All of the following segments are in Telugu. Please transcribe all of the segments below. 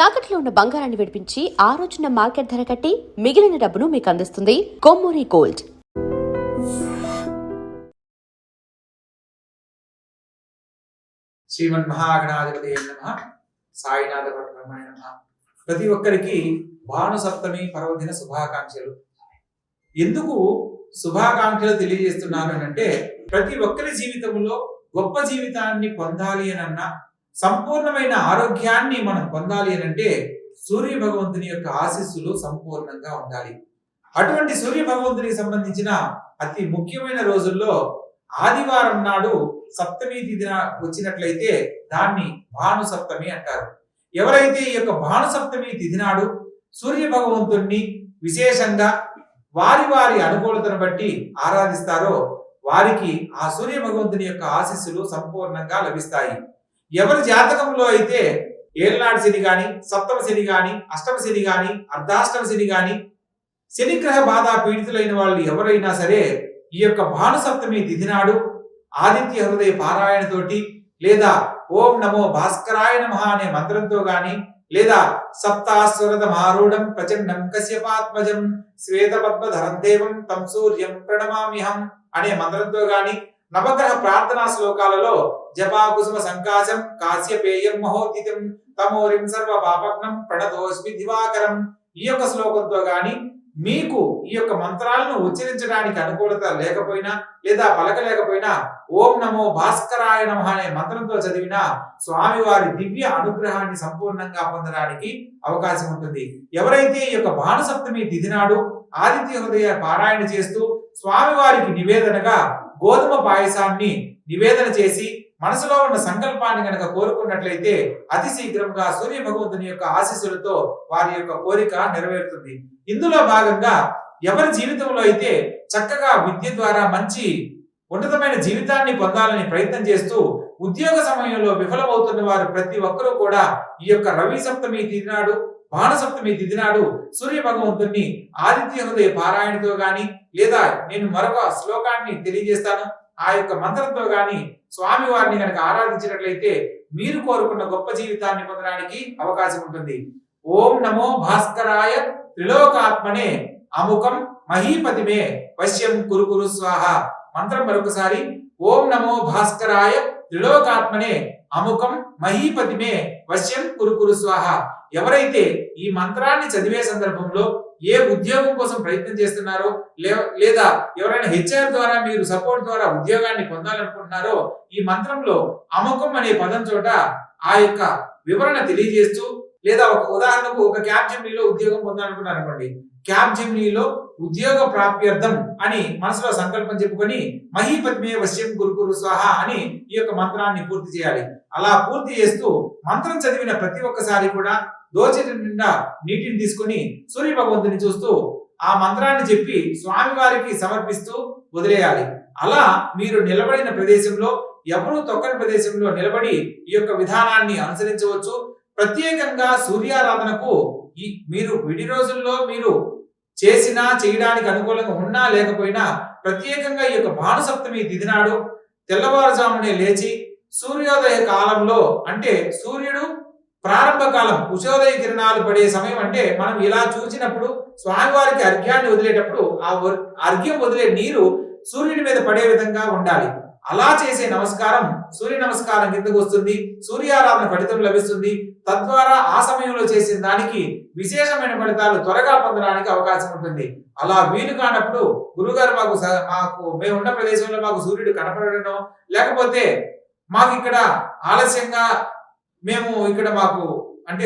తాకట్లో ఉన్న బంగారాన్ని విడిపించి ఆ రోజున మార్కెట్ ధర కట్టి మిగిలిన డబ్బును మీకు అందిస్తుంది కొమ్మూరి గోల్డ్. శ్రీమన్ మహాగణాధిపతి నమః. సాయినాథ బ్రహ్మణ్య నమః. ప్రతి ఒక్కరికి భాను సప్తమి పర్వదిన శుభాకాంక్షలు. ఎందుకు శుభాకాంక్షలు తెలియజేస్తున్నాను అంటే, ప్రతి ఒక్కరి జీవితంలో గొప్ప జీవితాన్ని పొందాలి అన్నా, సంపూర్ణమైన ఆరోగ్యాన్ని మనం పొందాలి అనంటే సూర్య భగవంతుని యొక్క ఆశీస్సులు సంపూర్ణంగా ఉండాలి. అటువంటి సూర్య భగవంతునికి సంబంధించిన అతి ముఖ్యమైన రోజుల్లో ఆదివారం నాడు సప్తమి తిథిన వచ్చినట్లయితే దాన్ని భాను సప్తమి అంటారు. ఎవరైతే ఈ యొక్క భాను సప్తమి తిథి నాడు సూర్య భగవంతుణ్ణి విశేషంగా వారి వారి అనుకూలతను బట్టి ఆరాధిస్తారో వారికి ఆ సూర్య భగవంతుని యొక్క ఆశీస్సులు సంపూర్ణంగా లభిస్తాయి. ఎవరి జాతకంలో అయితే ఏళ్ళనాడు శని గాని, సప్తమ శని గాని, అష్టమ శని గాని, అర్ధాష్టమ శని గాని, శనిగ్రహ బాధ పీడితులైన వాళ్ళు ఎవరైనా సరే ఈ యొక్క భాను సప్తమి తిథి నాడు ఆదిత్య హృదయ పారాయణతోటి లేదా ఓం నమో భాస్కరాయ నమః అనే మంత్రంతో గాని, లేదా సప్తాస్వరద మారూఢం ప్రచండం కశ్యపాత్మజం శ్వేత పద్మధరం దేవం తం సూర్యం ప్రణమామ్యహం అనే మంత్రంతో గాని, నవగ్రహ ప్రార్థనా శ్లోకాలలో జపా కుసుమ సంకాశం కాశ్యపేయం మహోదితం తమోరిం సర్వ పాపగ్నం ప్రణతోస్మి దివాకరం ఈ యొక్క శ్లోకంతో గాని, మీకు ఈ యొక్క మంత్రాలను ఉచ్చరించడానికి అనుకూలత లేకపోయినా లేదా పలకలేకపోయినా ఓం నమో భాస్కరాయ నమః అనే మంత్రంతో చదివిన స్వామివారి దివ్య అనుగ్రహాన్ని సంపూర్ణంగా పొందడానికి అవకాశం ఉంటుంది. ఎవరైతే ఈ యొక్క భాను సప్తమి తిథి నాడు ఆదిత్య హృదయ పారాయణ చేస్తూ స్వామివారికి నివేదనగా గోధుమ పాయసాన్ని నివేదన చేసి మనసులో ఉన్న సంకల్పాన్ని గనక కోరుకున్నట్లయితే అతి శీఘ్రంగా సూర్య భగవంతుని యొక్క ఆశీస్సులతో వారి యొక్క కోరిక నెరవేరుతుంది. ఇందులో భాగంగా ఎవరి జీవితంలో అయితే చక్కగా విద్య ద్వారా మంచి ఉన్నతమైన జీవితాన్ని పొందాలని ప్రయత్నం చేస్తూ ఉద్యోగ సమయంలో విఫలమవుతున్న వారు ప్రతి ఒక్కరూ కూడా ఈ యొక్క రవి సప్తమి తిథి నాడు, భాను సప్తమి తిథి నాడు సూర్య భగవంతుని ఆదిత్య హృదయ పారాయణతో గాని, లేదా నేను మరొక శ్లోకాన్ని తెలియజేస్తాను ఆ యొక్క మంత్రంతో గాని స్వామి వారిని కనుక ఆరాధించినట్లయితే మీరు కోరుకున్న గొప్ప జీవితాన్ని పొందడానికి అవకాశం ఉంటుంది. ఓం నమో భాస్కరాయ త్రిలోకాత్మనే అముకం మహీపతిమే వశ్యం కురు స్వాహ. మంత్రం మరొకసారి, ఓం నమో భాస్కరాయ త్రిలోకాత్మనే అముకం మహీపతిమే వశ్యం కురు స్వాహ. ఎవరైతే ఈ మంత్రాన్ని చదివే సందర్భంలో ఏ ఉద్యోగం కోసం ప్రయత్నం చేస్తున్నారో లేదా ఎవరైనా హెచ్ఆర్ ద్వారా మీరు సపోర్ట్ ద్వారా ఉద్యోగాన్ని పొందాలనుకుంటున్నారో ఈ మంత్రంలో అముకం అనే పదం చోట ఆ యొక్క వివరణ తెలియజేస్తూ, లేదా ఒక ఉదాహరణకు ఒక క్యాబ్ జెమినీలో ఉద్యోగం పొందాలనుకున్నారు అనుకోండి, క్యాబ్ జెమినీలో ఉద్యోగ ప్రాప్త్యర్థం అని మనసులో సంకల్పం చెప్పుకొని మహీపతిమే వశ్యం కురు స్వాహ అని ఈ యొక్క మంత్రాన్ని పూర్తి చేయాలి. అలా పూర్తి చేస్తూ మంత్రం చదివిన ప్రతి ఒక్కసారి కూడా దోచెటి నిండా నీటిని తీసుకుని సూర్య భగవంతుని చూస్తూ ఆ మంత్రాన్ని చెప్పి స్వామి వారికి సమర్పిస్తూ వదిలేయాలి. అలా మీరు నిలబడిన ప్రదేశంలో, ఎవరూ తొక్కని ప్రదేశంలో నిలబడి ఈ యొక్క విధానాన్ని అనుసరించవచ్చు. ప్రత్యేకంగా సూర్యారాధనకు మీరు విడి రోజుల్లో మీరు చేసినా చేయడానికి అనుకూలంగా ఉన్నా లేకపోయినా ప్రత్యేకంగా ఈ యొక్క భాను సప్తమి తిథి నాడు తెల్లవారుజామునే లేచి సూర్యోదయ కాలంలో, అంటే సూర్యుడు ప్రారంభ కాలం ఉషోదయ కిరణాలు పడే సమయం, అంటే మనం ఇలా చూసినప్పుడు స్వామివారికి అర్ఘ్యాన్ని వదిలేటప్పుడు ఆ అర్ఘ్యం వదిలే నీరు సూర్యుడి మీద పడే విధంగా ఉండాలి. అలా చేసే నమస్కారం సూర్య నమస్కారం కిందకు వస్తుంది. సూర్యారాధన ఫలితం లభిస్తుంది. తద్వారా ఆ సమయంలో చేసిన దానికి విశేషమైన ఫలితాలు త్వరగా పొందడానికి అవకాశం ఉంటుంది. అలా వీలు కానప్పుడు గురుగారు మాకు మేము ఉన్న ప్రదేశంలో మాకు సూర్యుడు కనపడడం, లేకపోతే మాకు ఇక్కడ ఆలస్యంగా మేము ఇక్కడ మాకు అంటే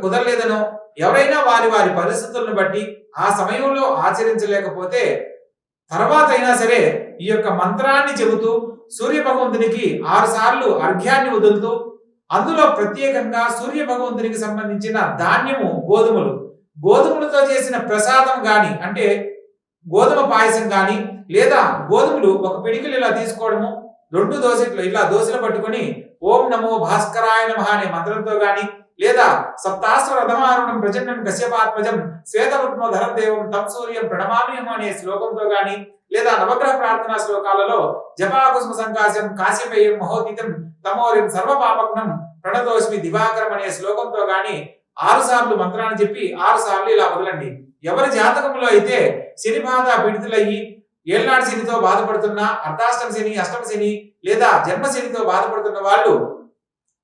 కుదరలేదనో, ఎవరైనా వారి వారి పరిస్థితులను బట్టి ఆ సమయంలో ఆచరించలేకపోతే తర్వాత అయినా సరే ఈ యొక్క మంత్రాన్ని చెబుతూ సూర్య భగవంతునికి 6 సార్లు అర్ఘ్యాన్ని వదులుతూ, అందులో ప్రత్యేకంగా సూర్య భగవంతునికి సంబంధించిన ధాన్యము గోధుమలతో చేసిన ప్రసాదం గాని, అంటే గోధుమ పాయసం గాని, లేదా గోధుమలు ఒక పిడికిలు ఇలా తీసుకోవడము, 2 దోసెట్లు ఇలా దోసెలు పట్టుకొని ఓం నమో భాస్కరాయ నమః అనే మంత్రంతో గాని, లేదా సప్తాస్వర రథమారుణం ప్రచండం కశ్యపాత్మజం శ్వేతపద్మధరం దేవం తం సూర్యం ప్రణమామ్యహం అనే శ్లోకంతో గాని, లేదా నవగ్రహ ప్రార్థనా శ్లోకాలలో జపా కుసుమ సంకాశం కాశ్యపేయం మహోదితం తమోరిం సర్వ పాపగ్నం ప్రణతోస్మి దివాకరం అనే శ్లోకంతో గాని 6 సార్లు మంత్రాన్ని చెప్పి 6 సార్లు ఇలా వదలండి. ఎవరి జాతకంలో అయితే శని బాధ పీడితులయ్యి ఏళ్నాడు శనితో బాధపడుతున్న, అర్ధాష్టమ శని, అష్టమ శని లేదా జన్మ శనితో బాధపడుతున్న వాళ్ళు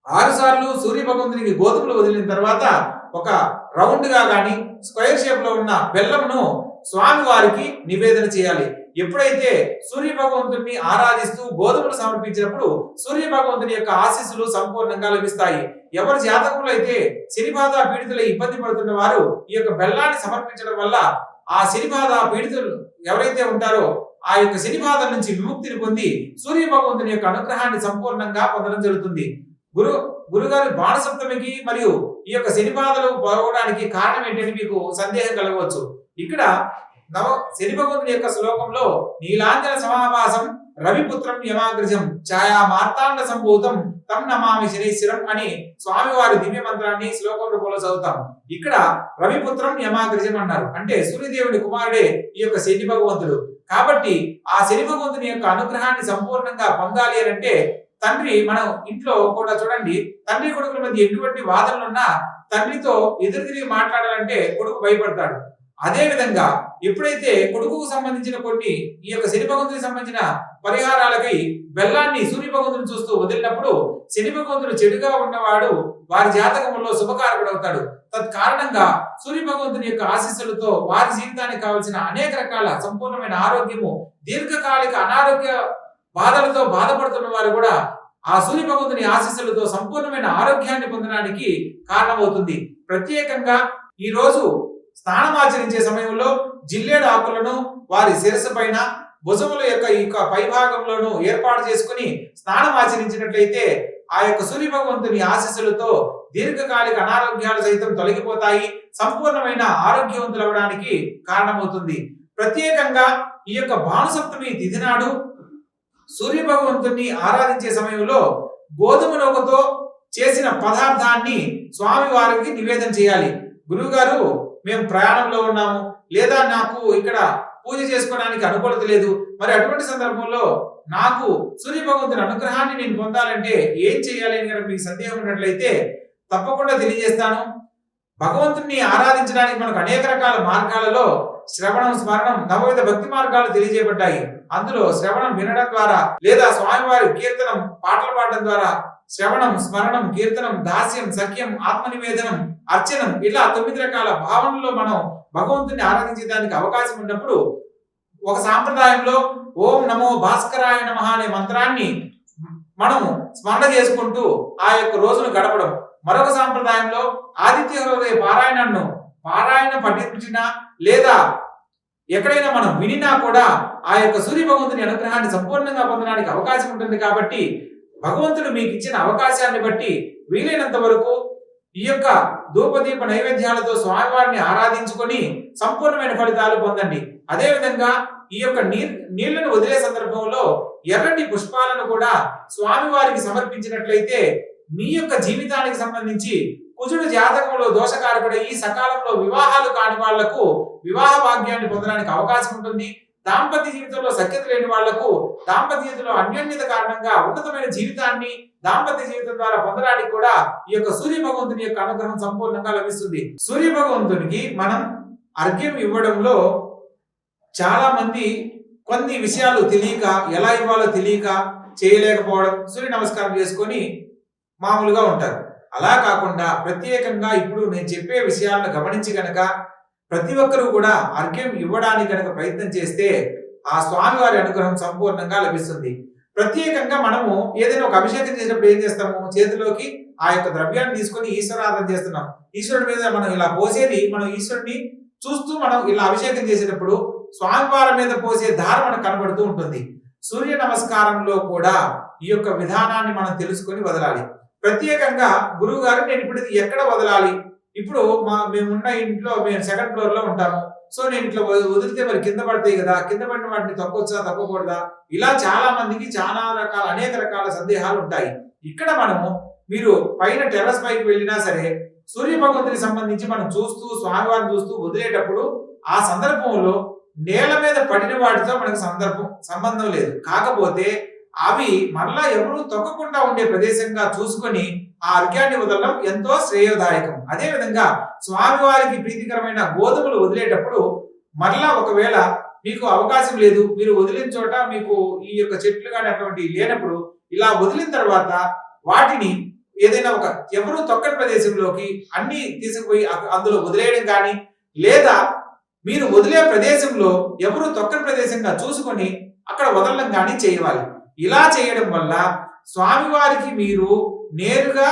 6 సార్లు సూర్య భగవంతునికి గోధుమలు వదిలిన తర్వాత ఒక రౌండ్ గా గాని స్క్వేర్ షేప్ లో ఉన్న బెల్లంను స్వామి వారికి నివేదన చేయాలి. ఎప్పుడైతే సూర్య భగవంతుని ఆరాధిస్తూ గోధుమలు సమర్పించినప్పుడు సూర్య భగవంతుని యొక్క ఆశీస్సులు సంపూర్ణంగా లభిస్తాయి. ఎవరి జాతకంలో అయితే శని బాధ పీడితులు ఇబ్బంది పడుతున్న వారు ఈ యొక్క బెల్లాన్ని సమర్పించడం వల్ల ఆ శని బాధ పీడితులు ఎవరైతే ఉంటారో ఆ యొక్క శని బాధ నుంచి విముక్తిని పొంది సూర్య భగవంతుని యొక్క అనుగ్రహాన్ని సంపూర్ణంగా పొందడం జరుగుతుంది. గురుగారు బాణసప్తమికి మరియు ఈ యొక్క శని బాధలు పోవడానికి కారణం ఏంటని మీకు సందేహం కలగవచ్చు. ఇక్కడ శని భగవంతుని యొక్క శ్లోకంలో నీలాంజన సమాభాసం రవిపుత్రం యమాగ్రజం ఛాయా మార్తాండ సంభూతం తం నమామి శనీశ్వరం అని స్వామివారి దివ్య మంత్రాన్ని శ్లోకం రూపంలో చదువుతాం. ఇక్కడ రవిపుత్రం యమాగ్రజం అన్నారు, అంటే సూర్యదేవుని కుమారుడే ఈ యొక్క శని భగవంతుడు. కాబట్టి ఆ శని భగవంతుని యొక్క అనుగ్రహాన్ని సంపూర్ణంగా పొందాలి అని అంటే తండ్రి, మనం ఇంట్లో కూడా చూడండి, తండ్రి కొడుకుల మధ్య ఎటువంటి వాదనలున్నా తండ్రితో ఎదురు తిరిగి మాట్లాడాలంటే కొడుకు భయపడతాడు. అదే విధంగా ఎప్పుడైతే కొడుకుకు సంబంధించిన కొన్ని ఈ యొక్క శని భగవంతునికి సంబంధించిన పరిహారాలకై బెల్లాన్ని సూర్య భగవంతుని చూస్తూ వదిలినప్పుడు శని భగవంతుడు చెడుగా ఉన్నవాడు వారి జాతకంలో శుభకారకుడవుతాడు. తత్కారణంగా సూర్య భగవంతుని యొక్క ఆశీస్సులతో వారి జీవితానికి కావలసిన అనేక రకాల సంపూర్ణమైన ఆరోగ్యము, దీర్ఘకాలిక అనారోగ్య బాధలతో బాధపడుతున్న వారు కూడా ఆ సూర్య భగవంతుని ఆశీస్సులతో సంపూర్ణమైన ఆరోగ్యాన్ని పొందడానికి కారణమవుతుంది. ప్రత్యేకంగా ఈ రోజు స్నానమాచరించే సమయంలో జిల్లేడు ఆకులను వారి శిరస్సు పైన, భుజముల యొక్క పై భాగంలోనూ ఏర్పాటు చేసుకుని స్నానం ఆచరించినట్లయితే ఆ యొక్క సూర్య భగవంతుని ఆశీస్సులతో దీర్ఘకాలిక అనారోగ్యాలు సైతం తొలగిపోతాయి, సంపూర్ణమైన ఆరోగ్యవంతులు అవడానికి కారణమవుతుంది. ప్రత్యేకంగా ఈ యొక్క భానుసప్తమి తిథి నాడు సూర్య భగవంతుని ఆరాధించే సమయంలో గోధుమ నూకతో చేసిన పదార్థాన్ని స్వామి వారికి నివేదన చేయాలి. గురువు గారు, మేము ప్రయాణంలో ఉన్నాము, లేదా నాకు ఇక్కడ పూజ చేసుకోవడానికి అనుకూలత లేదు, మరి అటువంటి సందర్భంలో నాకు సూర్య భగవంతుని అనుగ్రహాన్ని నేను పొందాలంటే ఏం చేయాలి అని కనుక మీకు సందేహం ఉన్నట్లయితే తప్పకుండా తెలియజేస్తాను. భగవంతుని ఆరాధించడానికి మనకు అనేక రకాల మార్గాలలో శ్రవణం, స్మరణం, నవవిధ భక్తి మార్గాలు తెలియజేయబడ్డాయి. అందులో శ్రవణం వినడం ద్వారా లేదా స్వామివారి కీర్తనం పాటలు పాడడం ద్వారా శ్రవణం, స్మరణం, కీర్తనం, దాస్యం, సఖ్యం, ఆత్మనివేదనం, అర్చనం ఇలా 9 రకాల భావనలో మనం భగవంతుని ఆరాధించడానికి అవకాశం ఉన్నప్పుడు ఒక సాంప్రదాయంలో ఓం నమో భాస్కరాయ నమః అనే మంత్రాన్ని మనం స్మరణ చేసుకుంటూ ఆ యొక్క రోజును గడపడం. మరొక సాంప్రదాయంలో ఆదిత్య హృదయ పారాయణ పఠించినా లేదా ఎక్కడైనా మనం వినినా కూడా ఆ యొక్క సూర్య భగవంతుని అనుగ్రహాన్ని సంపూర్ణంగా పొందడానికి అవకాశం ఉంటుంది. కాబట్టి భగవంతుడు మీకు ఇచ్చిన అవకాశాన్ని బట్టి వీలైనంత వరకు ఈ యొక్క ధూపదీప నైవేద్యాలతో స్వామివారిని ఆరాధించుకొని సంపూర్ణమైన ఫలితాలు పొందండి. అదేవిధంగా ఈ యొక్క నీళ్లను వదిలే సందర్భంలో ఎర్రటి పుష్పాలను కూడా స్వామివారికి సమర్పించినట్లయితే మీ యొక్క జీవితానికి సంబంధించి కుజుడు జాతకంలో దోషకారకుడై ఈ సకాలంలో వివాహాలు కాని వాళ్లకు వివాహ భాగ్యాన్ని పొందడానికి అవకాశం ఉంటుంది. దాంపత్య జీవితంలో సఖ్యత లేని వాళ్లకు దాంపత్య జీవితంలో అన్యోన్యత కారణంగా ఉన్నతమైన జీవితాన్ని దాంపత్య జీవితం ద్వారా పొందడానికి కూడా ఈ యొక్క సూర్య భగవంతుని యొక్క అనుగ్రహం సంపూర్ణంగా లభిస్తుంది. సూర్య భగవంతునికి మనం అర్ఘ్యం ఇవ్వడంలో చాలా మంది కొన్ని విషయాలు తెలియక, ఎలా ఇవ్వాలో తెలియక చేయలేకపోవడం, సూర్య నమస్కారం చేసుకొని మామూలుగా ఉంటారు. అలా కాకుండా ప్రత్యేకంగా ఇప్పుడు నేను చెప్పే విషయాలను గమనించి గనక ప్రతి ఒక్కరూ కూడా అర్ఘ్యం ఇవ్వడానికి కనుక ప్రయత్నం చేస్తే ఆ స్వామివారి అనుగ్రహం సంపూర్ణంగా లభిస్తుంది. ప్రత్యేకంగా మనము ఏదైనా ఒక అభిషేకం చేసినప్పుడు ఏం చేస్తాము, చేతిలోకి ఆ యొక్క ద్రవ్యాన్ని తీసుకొని ఈశ్వరారాధన చేస్తున్నాం. ఈశ్వరుడి మీద మనం ఇలా పోసేది, మనం ఈశ్వరుడిని చూస్తూ మనం ఇలా అభిషేకం చేసేటప్పుడు స్వామివారి మీద పోసే దారి మనకు కనబడుతూ ఉంటుంది. సూర్య నమస్కారంలో కూడా ఈ యొక్క విధానాన్ని మనం తెలుసుకొని వదలాలి. ప్రత్యేకంగా గురువు గారు, నేను ఇప్పుడు ఇది ఎక్కడ వదలాలి, ఇప్పుడు మేమున్న ఇంట్లో మేము 2nd ఫ్లోర్ లో ఉంటాము, సో నేను ఇట్లా వదిలితే మరి కింద పడతాయి కదా, కింద పడిన వాటిని తొక్కొచ్చా తొక్కకూడదా, ఇలా చాలా మందికి చాలా రకాల అనేక రకాల సందేహాలు ఉంటాయి. ఇక్కడ మనము మీరు పైన టెర్రస్ పైకి వెళ్ళినా సరే సూర్య భగవంతునికి సంబంధించి మనం చూస్తూ స్వామివారిని చూస్తూ వదిలేటప్పుడు ఆ సందర్భంలో నేల మీద పడిన వాటితో మనకు సంబంధం లేదు. కాకపోతే అవి మరలా ఎవరు తొక్కకుండా ఉండే ప్రదేశంగా చూసుకొని ఆ అర్ఘ్యాన్ని వదలడం ఎంతో శ్రేయోదాయకం. అదేవిధంగా స్వామివారికి ప్రీతికరమైన గోధుమలు వదిలేటప్పుడు మరలా ఒకవేళ మీకు అవకాశం లేదు, మీరు వదిలిన చోట మీకు ఈ యొక్క చెట్లు కానీ అటువంటి లేనప్పుడు ఇలా వదిలిన తర్వాత వాటిని ఏదైనా ఒక ఎవరు తొక్కని ప్రదేశంలోకి అన్ని తీసుకుపోయి అందులో వదిలేయడం కానీ, లేదా మీరు వదిలే ప్రదేశంలో ఎవరు తొక్కని ప్రదేశంగా చూసుకొని అక్కడ వదలడం కానీ చేయవాలి. ఇలా చేయడం వల్ల స్వామివారికి మీరు నేరుగా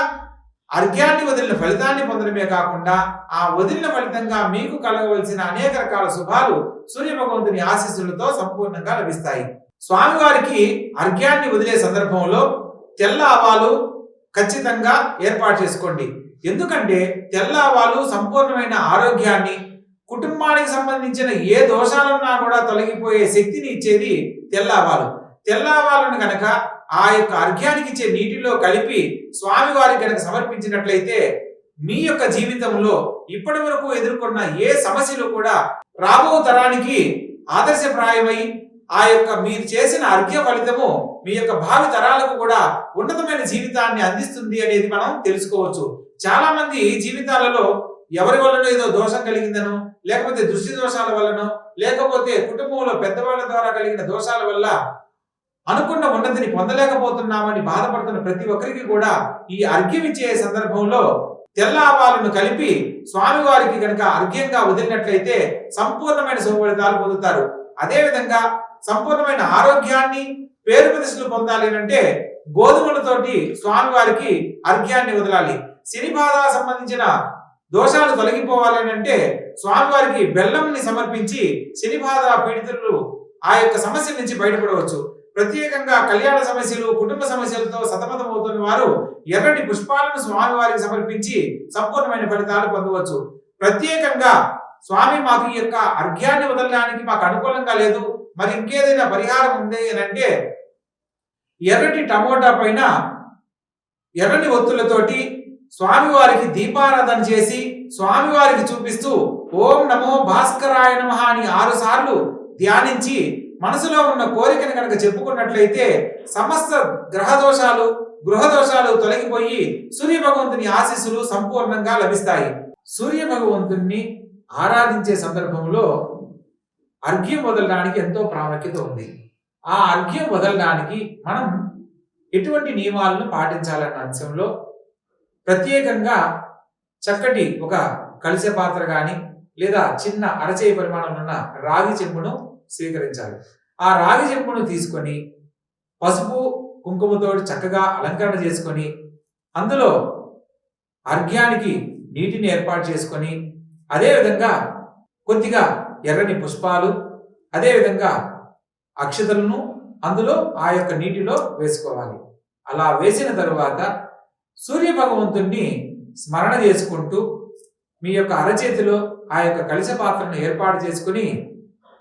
అర్ఘ్యాన్ని వదిలిన ఫలితాన్ని పొందడమే కాకుండా ఆ వదిలిన ఫలితంగా మీకు కలగవలసిన అనేక రకాల శుభాలు సూర్య భగవంతుని ఆశీస్సులతో సంపూర్ణంగా లభిస్తాయి. స్వామివారికి అర్ఘ్యాన్ని వదిలే సందర్భంలో తెల్ల ఆవాలు ఖచ్చితంగా ఏర్పాటు చేసుకోండి. ఎందుకంటే తెల్ల ఆవాలు సంపూర్ణమైన ఆరోగ్యాన్ని, కుటుంబానికి సంబంధించిన ఏ దోషాలున్నా కూడా తొలగిపోయే శక్తిని ఇచ్చేది తెల్ల ఆవాలు. తెల్ల ఆవాలను గనక ఆ యొక్క అర్ఘ్యానికి ఇచ్చే నీటిలో కలిపి స్వామివారికి గనక సమర్పించినట్లయితే మీ యొక్క జీవితంలో ఇప్పటి వరకు ఎదుర్కొన్న ఏ సమస్యలు కూడా రాబో తరానికి ఆదర్శప్రాయమై ఆ యొక్క మీరు చేసిన అర్ఘ్య ఫలితము మీ యొక్క భావి తరాలకు కూడా ఉన్నతమైన జీవితాన్ని అందిస్తుంది అనేది మనం తెలుసుకోవచ్చు. చాలా మంది జీవితాలలో ఎవరి వలన ఏదో దోషం కలిగిందనో, లేకపోతే దృష్టి దోషాల వలనో, లేకపోతే కుటుంబంలో పెద్దవాళ్ళ ద్వారా కలిగిన దోషాల వల్ల అనుకున్న ఉన్నతిని పొందలేకపోతున్నామని బాధపడుతున్న ప్రతి ఒక్కరికి కూడా ఈ అర్ఘ్యం ఇచ్చే సందర్భంలో తెల్ల ఆవాలను కలిపి స్వామివారికి గనక అర్ఘ్యంగా వదిలినట్లయితే సంపూర్ణమైన శుభఫలితాలు పొందుతారు. అదేవిధంగా సంపూర్ణమైన ఆరోగ్యాన్ని, పేరు ప్రతిష్టలు పొందాలి అంటే గోధుమలతోటి స్వామివారికి అర్ఘ్యాన్ని వదలాలి. శని బాధ సంబంధించిన దోషాలు తొలగిపోవాలి అంటే స్వామివారికి బెల్లంని సమర్పించి శని బాధ పీడితులు ఆ యొక్క సమస్య నుంచి బయటపడవచ్చు. ప్రత్యేకంగా కళ్యాణ సమస్యలు, కుటుంబ సమస్యలతో సతమతమవుతున్న వారు ఎర్రటి పుష్పాలను స్వామివారికి సమర్పించి సంపూర్ణమైన ఫలితాలు పొందవచ్చు. ప్రత్యేకంగా స్వామి మాకు ఈ యొక్క అర్ఘ్యాన్ని వదలడానికి మాకు అనుకూలంగా లేదు, మరి ఇంకేదైనా పరిహారం ఉంది అని అంటే ఎర్రటి టమోటా పైన ఎర్రని ఒత్తులతోటి స్వామివారికి దీపారాధన చేసి స్వామివారికి చూపిస్తూ ఓం నమో భాస్కరాయ నమః అని 6 సార్లు ధ్యానించి మనసులో ఉన్న కోరికను కనుక చెప్పుకున్నట్లయితే సమస్త గ్రహ దోషాలు, గృహ దోషాలు తొలగిపోయి సూర్య భగవంతుని ఆశీస్సులు సంపూర్ణంగా లభిస్తాయి. సూర్య భగవంతుని ఆరాధించే సందర్భంలో అర్ఘ్యం వదలడానికి ఎంతో ప్రాముఖ్యత ఉంది. ఆ అర్ఘ్యం వదలడానికి మనం ఎటువంటి నియమాలను పాటించాలన్న అంశంలో ప్రత్యేకంగా చక్కటి ఒక కలశ పాత్ర కానీ, లేదా చిన్న అరచేయి పరిమాణం ఉన్న రాగి చెంబును స్వీకరించాలి. ఆ రాగి చెంబును తీసుకొని పసుపు కుంకుమతో చక్కగా అలంకరణ చేసుకొని అందులో అర్ఘ్యానికి నీటిని ఏర్పాటు చేసుకొని, అదేవిధంగా కొద్దిగా ఎర్రని పుష్పాలు, అదేవిధంగా అక్షతలను అందులో ఆ యొక్క నీటిలో వేసుకోవాలి. అలా వేసిన తరువాత సూర్య భగవంతుణ్ణి స్మరణ చేసుకుంటూ మీ యొక్క అరచేతిలో ఆ యొక్క కలశ పాత్రను ఏర్పాటు చేసుకుని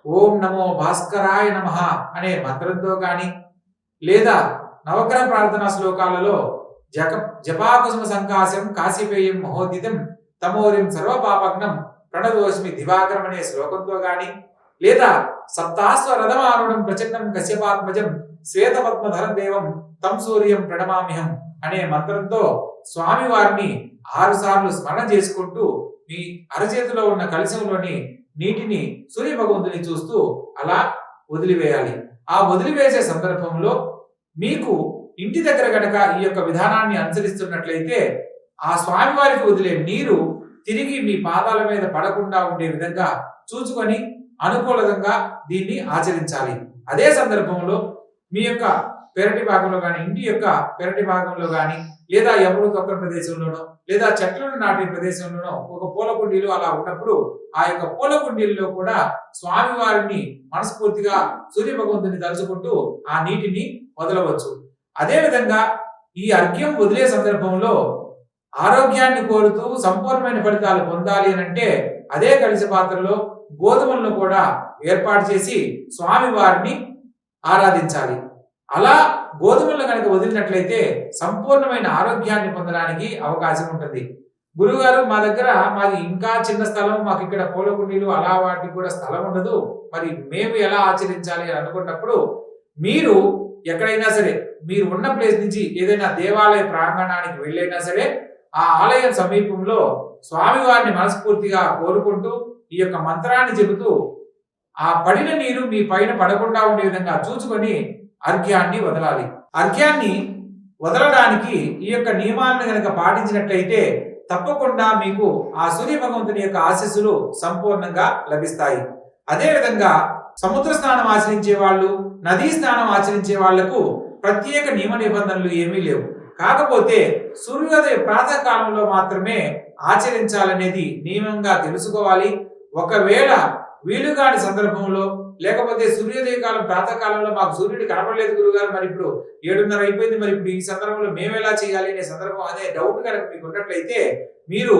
ఓం నమో భాస్కరాయ నమః అనే మంత్రంతో కానీ, లేదా నవగ్రహ ప్రార్థనా శ్లోకాలలో జపాకుసుమ సంకాశం కాశీపేయం మహోదితం తమోరిం సర్వపాపగ్నం ప్రణదోస్మి దివాకరం అనే శ్లోకంతో కానీ, లేదా సప్తాశ్వ రథమారుణం ప్రచండం కశ్యపాత్మజం శ్వేతపద్మధరం దేవం తం సూర్యం ప్రణమామ్యహం అనే మంత్రంతో స్వామివారిని 6 సార్లు స్మరణ చేసుకుంటూ మీ అరచేతిలో ఉన్న కలశంలోని నీటిని సూర్య భగవంతుని చూస్తూ అలా వదిలివేయాలి. ఆ వదిలివేసే సందర్భంలో మీకు ఇంటి దగ్గర గనక ఈ యొక్క విధానాన్ని అనుసరిస్తున్నట్లయితే ఆ స్వామివారికి వదిలే నీరు తిరిగి మీ పాదాల మీద పడకుండా ఉండే విధంగా చూసుకొని అనుకూలంగా దీన్ని ఆచరించాలి. అదే సందర్భంలో మీ యొక్క పెరటి భాగంలో కానీ, ఇంటి యొక్క పెరటి భాగంలో కానీ, లేదా ఎవరు తొక్కని ప్రదేశంలోనో, లేదా చెట్లను నాటే ప్రదేశంలోనో ఒక పూల కుండీలు అలా ఉన్నప్పుడు ఆ యొక్క పూల కుండీల్లో కూడా స్వామివారిని మనస్ఫూర్తిగా సూర్య భగవంతుని తలుచుకుంటూ ఆ నీటిని వదలవచ్చు. అదేవిధంగా ఈ అర్ఘ్యం వదిలే సందర్భంలో ఆరోగ్యాన్ని కోరుతూ సంపూర్ణమైన ఫలితాలు పొందాలి అని అంటే అదే కలశ పాత్రలో గోధుమలను కూడా ఏర్పాటు చేసి స్వామివారిని ఆరాధించాలి. అలా గోధుమలను కనుక వదిలినట్లయితే సంపూర్ణమైన ఆరోగ్యాన్ని పొందడానికి అవకాశం ఉంటుంది. గురుగారు మా దగ్గర మాది ఇంకా చిన్న స్థలం, మాకు ఇక్కడ పూల కుండీలు అలా వాటికి కూడా స్థలం ఉండదు, మరి మేము ఎలా ఆచరించాలి అని అనుకున్నప్పుడు మీరు ఎక్కడైనా సరే మీరు ఉన్న ప్లేస్ నుంచి ఏదైనా దేవాలయ ప్రాంగణానికి వెళ్ళైనా సరే ఆ ఆలయం సమీపంలో స్వామివారిని మనస్ఫూర్తిగా కోరుకుంటూ ఈ యొక్క మంత్రాన్ని చెబుతూ ఆ పడిన నీరు మీ పైన పడకుండా ఉండే విధంగా చూసుకొని అర్ఘ్యాన్ని వదలాలి. అర్ఘ్యాన్ని వదలడానికి ఈ యొక్క నియమాలను కనుక పాటించినట్లయితే తప్పకుండా మీకు ఆ సూర్య భగవంతుని యొక్క ఆశీస్సులు సంపూర్ణంగా లభిస్తాయి. అదేవిధంగా సముద్ర స్నానం ఆచరించే వాళ్ళు, నదీ స్నానం ఆచరించే వాళ్లకు ప్రత్యేక నియమ నిబంధనలు ఏమీ లేవు. కాకపోతే సూర్యోదయ ప్రాతకాలంలో మాత్రమే ఆచరించాలనేది నియమంగా తెలుసుకోవాలి. ఒకవేళ వీలుగాని సందర్భంలో లేకపోతే సూర్యోదయ కాలం ప్రాతకాలంలో మాకు సూర్యుడు కనపడలేదు గురుగారు, మరి ఇప్పుడు 7:30 అయిపోయింది, మరి ఇప్పుడు ఈ సందర్భంలో మేము ఎలా చేయాలి అనే సందర్భం అనే డౌట్ కనుక మీకు ఉన్నట్లయితే మీరు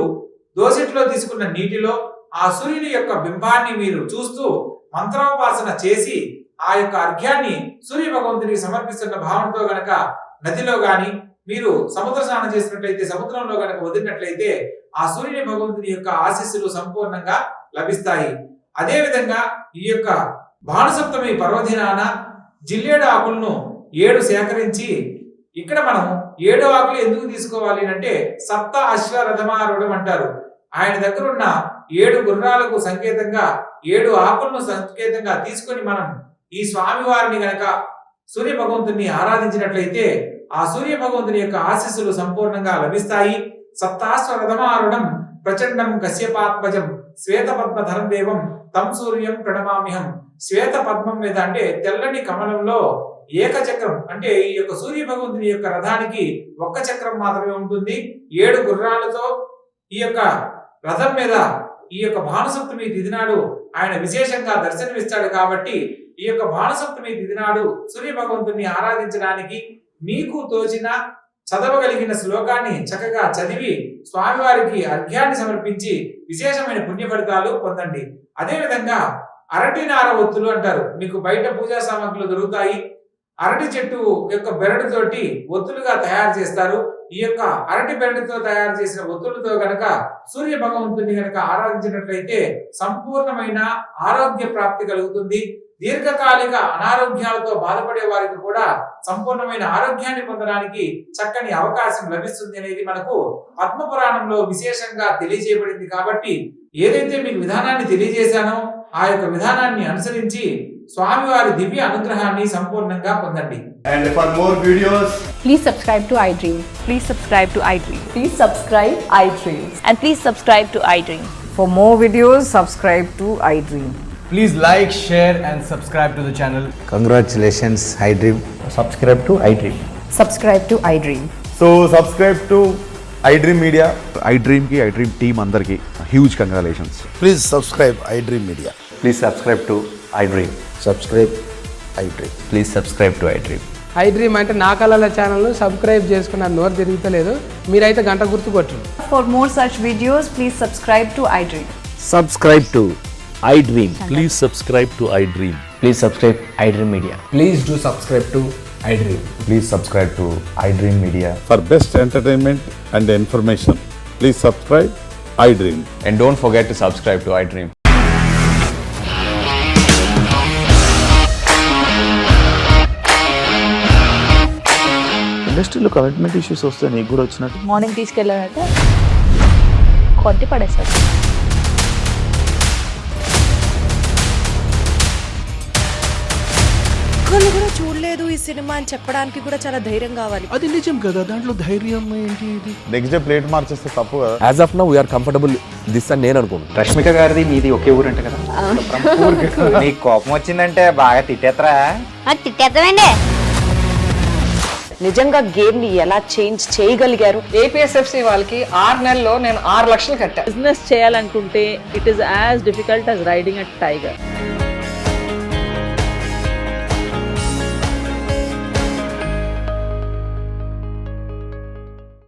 దోసెట్లో తీసుకున్న నీటిలో ఆ సూర్యుని యొక్క బింబాన్ని మీరు చూస్తూ మంత్రోపాసన చేసి ఆ యొక్క అర్ఘ్యాన్ని సూర్య భగవంతునికి సమర్పిస్తున్న భావనతో గనక నదిలో గాని మీరు సముద్ర స్నానం చేసినట్లయితే సముద్రంలో గనక వదిలినట్లయితే ఆ సూర్యుని భగవంతుని యొక్క ఆశీస్సులు సంపూర్ణంగా లభిస్తాయి. అదే విధంగా ఈ యొక్క భానుసప్తమి పర్వదినాన జిల్లేడు ఆకులను 7 సేకరించి ఇక్కడ మనం 7 ఆకులు ఎందుకు తీసుకోవాలి అంటే సప్త అశ్వరథమారూఢం అంటారు. ఆయన దగ్గర ఉన్న 7 గుర్రాలకు సంకేతంగా 7 ఆకులను సంకేతంగా తీసుకొని మనం ఈ స్వామివారిని గనక సూర్య భగవంతుని ఆరాధించినట్లయితే ఆ సూర్య భగవంతుని యొక్క ఆశీస్సులు సంపూర్ణంగా లభిస్తాయి. సప్తాశ్వరథమారుఢం ప్రచండం కశ్యపాత్మజం శ్వేత పద్మధరం దేవం తం సూర్యం ప్రణమామ్యహం. శ్వేత పద్మం మీద అంటే తెల్లని కమలంలో ఏకచక్రం అంటే ఈ యొక్క సూర్య భగవంతుని యొక్క రథానికి ఒక్క చక్రం మాత్రమే ఉంటుంది. 7 గుర్రాలతో ఈ యొక్క రథం మీద ఈ యొక్క భానుసప్తమి తిథి నాడు ఆయన విశేషంగా దర్శనమిస్తాడు. కాబట్టి ఈ యొక్క భానుసప్తమి తిథి నాడు సూర్య భగవంతుని ఆరాధించడానికి మీకు తోచిన చదవగలిగిన శ్లోకాన్ని చక్కగా చదివి స్వామివారికి అర్ఘ్యాన్ని సమర్పించి విశేషమైన పుణ్య ఫలితాలు పొందండి. అదేవిధంగా అరటి నార ఒత్తులు అంటారు, మీకు బయట పూజా సామాగ్రిలు దొరుకుతాయి. అరటి చెట్టు యొక్క బెరడుతోటి ఒత్తులుగా తయారు చేస్తారు. ఈ యొక్క అరటి బెరడుతో తయారు చేసిన ఒత్తులతో గనక సూర్య భగవంతుని గనక ఆరాధించినట్లయితే సంపూర్ణమైన ఆరోగ్య ప్రాప్తి కలుగుతుంది. దీర్ఘకాలిక అనారోగ్యాలతో బాధపడే వారికి కూడా సంపూర్ణమైన ఆరోగ్యాన్ని పొందడానికి చక్కని అవకాశం లభిస్తుంది అనేది మనకు పద్మపురాణంలో విశేషంగా తెలియజేయబడింది. కాబట్టి ఏదైతే మీకు విధానాన్ని తెలియజేశానో ఆ యొక్క విధానాన్ని అనుసరించి స్వామివారి దివ్య అనుగ్రహాన్ని సంపూర్ణంగా పొందండి. And for more videos, please subscribe to iDream. Please subscribe to iDream. Please subscribe iDream. And please subscribe to iDream. For more videos, subscribe to iDream. please like, share and subscribe to the channel. Congratulations, iDream. Subscribe to iDream. Subscribe to iDream. So subscribe to iDream Media. iDream ki iDream team andarki huge congratulations. Please subscribe iDream Media. Please subscribe to iDream. Subscribe iDream. Please subscribe to iDream. iDream అంటే నా కళల ఛానల్ను సబ్స్క్రైబ్ చేసుకున్న నోరు తిరుగుతలేదు, మీరైతే గంట గుర్తు కొట్టండి. For more such videos, please subscribe to iDream. Subscribe to iDream. Please subscribe to iDream. Please subscribe iDream Media. Please do subscribe to iDream. Please subscribe to iDream Media. For best entertainment and information, please subscribe iDream. And don't forget to subscribe to iDream. ఇండస్ట్రీలో కమిట్మెంట్ ఇష్యూస్ వస్తే నీకు కూడా వచ్చినట్టు మార్నింగ్ తీసుకెళ్ళాలంటే కొట్టి పడేస్తారు. ఒక్కళ్ళు కూడా చూడలేదు ఈ సినిమా అని చెప్పడానికి కూడా చాలా ధైర్యం కావాలి. అది నిజం కదా, దాంట్లో ధైర్యం ఏంటి? ఇది నెక్స్ట్ డే ప్లేట్ మార్చేస్తే తప్పు కదా. As of now, we are comfortable this అని నేను అనుకుంటున్నాను. రష్మిక గారిది మీది ఒకే ఊరంట కదా. నీకు కోపం వచ్చిందంటే బాగా తిట్టేత్తరా? తిట్టేద్దామండి. నిజంగా గేమ్ ని ఎలా చేంజ్ చేయగలిగారు? ఏపీఎస్ఎఫ్సి వాళ్ళకి 6 నెలల్లో నేను 6 లక్షలు కట్టా. బిజినెస్ చేయాలనుకుంటే it is as difficult as riding a tiger.